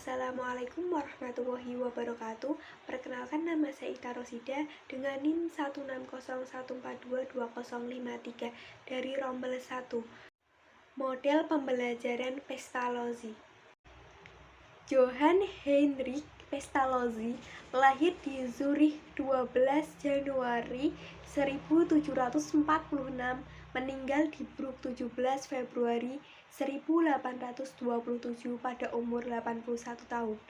Assalamualaikum warahmatullahi wabarakatuh. Perkenalkan, nama saya Ita Rosida dengan NIM 16014220053 dari Rombel 1. Model pembelajaran Pestalozzi. Johann Heinrich Pestalozzi lahir di Zurich 12 Januari 1746, meninggal di Brugg 17 Februari 1827 pada umur 81 tahun.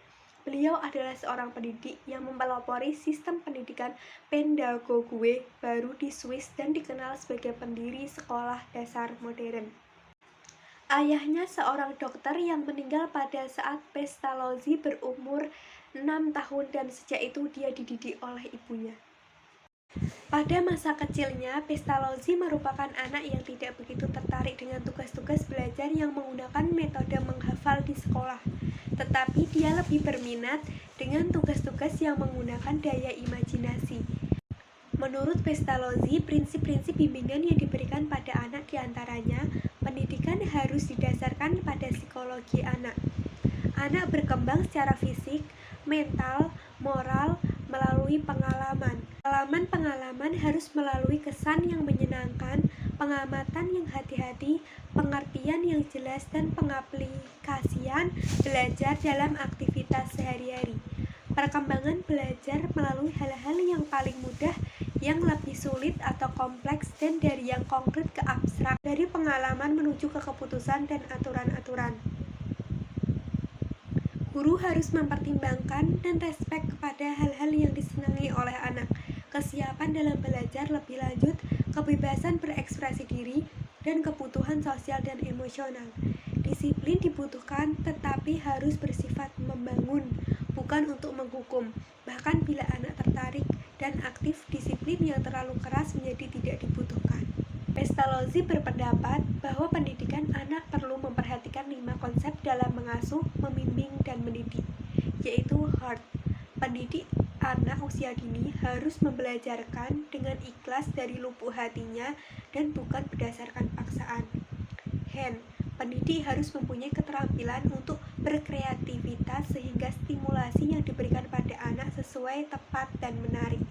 Beliau adalah seorang pendidik yang mempelopori sistem pendidikan pedagogue baru di Swiss dan dikenal sebagai pendiri sekolah dasar modern. Ayahnya seorang dokter yang meninggal pada saat Pestalozzi berumur 6 tahun dan sejak itu dia dididik oleh ibunya. Pada masa kecilnya, Pestalozzi merupakan anak yang tidak begitu tertarik dengan tugas-tugas belajar yang menggunakan metode menghafal di sekolah, tetapi dia lebih berminat dengan tugas-tugas yang menggunakan daya imajinasi. Menurut Pestalozzi, prinsip-prinsip bimbingan yang diberikan pada anak diantaranya, pendidikan harus didasarkan pada psikologi anak. Anak berkembang secara fisik, mental, moral, melalui pengalaman. Pengalaman harus melalui kesan yang menyenangkan, pengamatan yang hati-hati, pengertian yang jelas, dan pengaplikasian belajar dalam aktivitas sehari-hari. Perkembangan belajar melalui hal-hal yang paling mudah, yang lebih sulit atau kompleks, dan dari yang konkret ke abstrak, dari pengalaman menuju ke keputusan dan aturan-aturan. Guru harus mempertimbangkan dan respek kepada hal-hal yang disenangi oleh anak, kesiapan dalam belajar lebih lanjut, kebebasan berekspresi diri, dan kebutuhan sosial dan emosional. Disiplin dibutuhkan, tetapi harus bersifat membangun, bukan untuk menghukum. Bahkan bila anak tertarik dan aktif, disiplin yang terlalu keras menjadi tidak dibutuhkan. Pestalozzi berpendapat bahwa pendidikan anak perlu memperhatikan 5 konsep dalam mengasuh, membimbing, dan mendidik, yaitu heart. Pendidik anak usia dini harus membelajarkan dengan ikhlas dari lubuk hatinya dan bukan berdasarkan paksaan. Hand. Pendidik harus mempunyai keterampilan untuk berkreativitas sehingga stimulasi yang diberikan pada anak sesuai, tepat, dan menarik.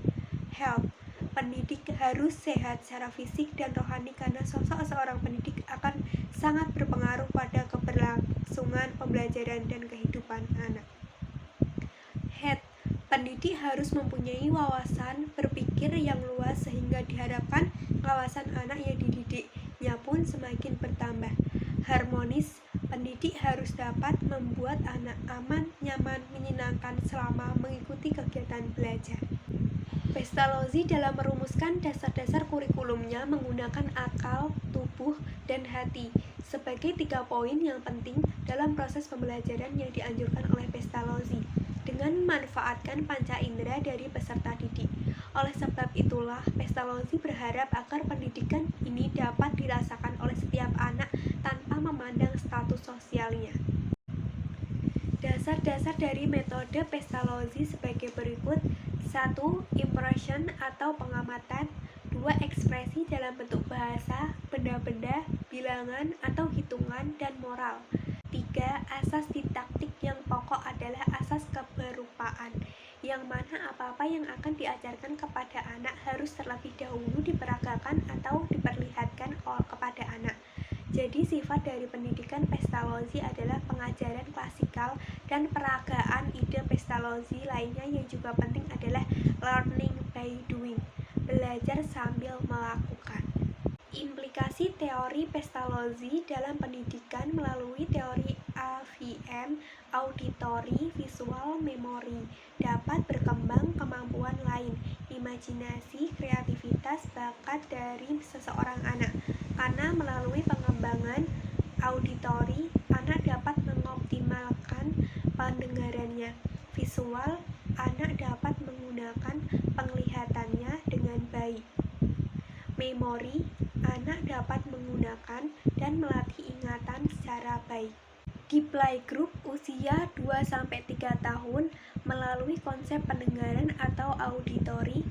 Health. Pendidik harus sehat secara fisik dan rohani karena sosok seorang pendidik akan sangat berpengaruh pada keberlangsungan pembelajaran dan kehidupan anak. Head. Pendidik harus mempunyai wawasan berpikir yang luas sehingga diharapkan wawasan anak yang dididiknya pun semakin bertambah. Harmonis. Pendidik harus dapat membuat anak aman, nyaman, menyenangkan selama mengikuti kegiatan belajar. Pestalozzi dalam merumuskan dasar-dasar kurikulumnya menggunakan akal, tubuh, dan hati sebagai 3 poin yang penting dalam proses pembelajaran yang dianjurkan oleh Pestalozzi dengan memanfaatkan panca indera dari peserta didik. Oleh sebab itulah, Pestalozzi berharap agar pendidikan ini dapat dirasakan oleh setiap anak tanpa memandang status sosialnya. Dasar-dasar dari metode Pestalozzi sebagai berikut. 1. Impression atau pengamatan. 2. Ekspresi dalam bentuk bahasa, benda-benda, bilangan atau hitungan, dan moral. 3. Asas didaktik yang pokok adalah asas keberupaan, yang mana apa-apa yang akan diajarkan kepada anak harus terlebih dahulu diperagakan atau diperlihatkan kepada anak. Jadi sifat dari pendidikan Pestalozzi adalah pengajaran klasikal dan peragaan ide Pestalozzi lainnya yang juga penting adalah learning by doing, belajar sambil melakukan. Implikasi teori Pestalozzi dalam pendidikan melalui teori AVM, auditory, visual, memory, dapat berkembang kemampuan lain, imajinasi, kreativitas, bakat dari seseorang anak. Karena melalui pengembangan auditori, anak dapat mengoptimalkan pendengarannya. Visual, anak dapat menggunakan penglihatannya dengan baik. Memori, anak dapat menggunakan dan melatih ingatan secara baik. Di playgroup usia 2-3 tahun, melalui konsep pendengaran atau auditori,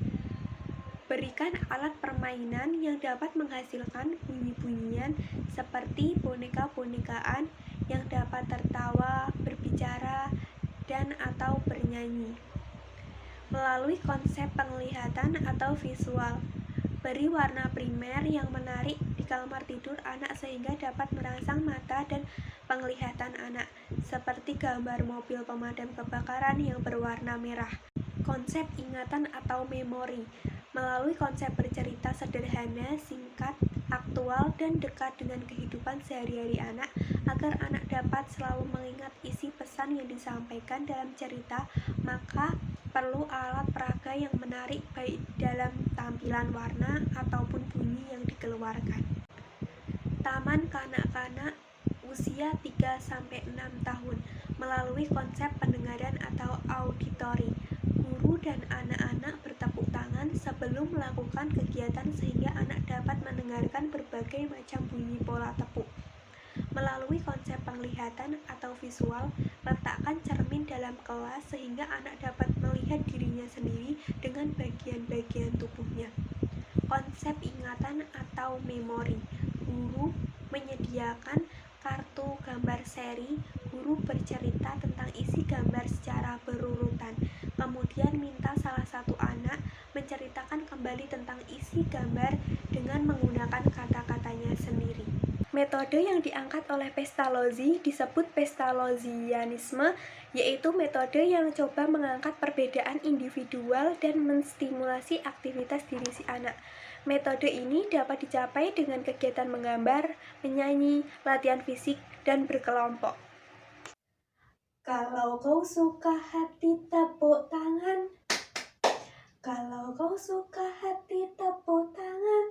berikan alat permainan yang dapat menghasilkan bunyi-bunyian seperti boneka-bonekaan yang dapat tertawa, berbicara, berdandan atau bernyanyi. Melalui konsep penglihatan atau visual, beri warna primer yang menarik di kamar tidur anak sehingga dapat merangsang mata dan penglihatan anak, seperti gambar mobil pemadam kebakaran yang berwarna merah. Konsep ingatan atau memori, melalui konsep bercerita sederhana, singkat, aktual, dan dekat dengan kehidupan sehari-hari anak, agar anak dapat selalu mengingat isi pesan yang disampaikan dalam cerita, maka perlu alat peraga yang menarik baik dalam tampilan warna ataupun bunyi yang dikeluarkan. Taman kanak-kanak usia 3-6 tahun, melalui konsep pendengaran atau auditori. Guru dan anak-anak bertepuk tangan sebelum melakukan kegiatan sehingga anak dapat mendengarkan berbagai macam bunyi pola tepuk. Melalui konsep penglihatan atau visual, letakkan cermin dalam kelas sehingga anak dapat melihat dirinya sendiri dengan bagian-bagian tubuhnya. Konsep ingatan atau memori, guru menyediakan kartu gambar seri, guru bercerita tentang isi gambar secara berurutan, kemudian minta salah satu anak menceritakan kembali tentang isi gambar dengan menggunakan kata-katanya sendiri. Metode yang diangkat oleh Pestalozzi disebut Pestalozzianisme, yaitu metode yang coba mengangkat perbedaan individual dan menstimulasi aktivitas diri si anak. Metode ini dapat dicapai dengan kegiatan menggambar, menyanyi, latihan fisik, dan berkelompok. Kalau kau suka hati, tepuk tangan. Kalau kau suka hati, tepuk tangan.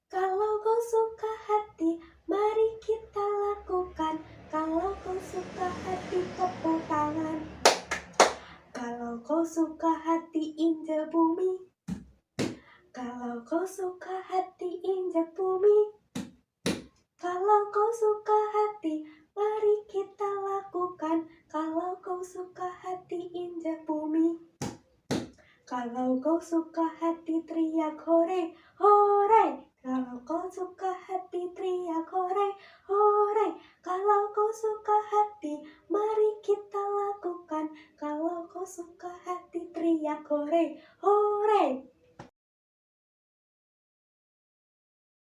Kalau kau suka hati, mari kita lakukan. Kalau kau suka hati, tepuk tangan. Kalau kau suka hati, injak bumi. Kalau kau suka hati, injak bumi. Kalau kau suka hati, mari kita lakukan. Kalau kau suka hati, injak bumi. Kalau kau suka hati, teriak hore, hore. Kalau kau suka hati, teriak hore, hore. Kalau kau suka hati, mari kita lakukan. Kalau kau suka hati, teriak hore,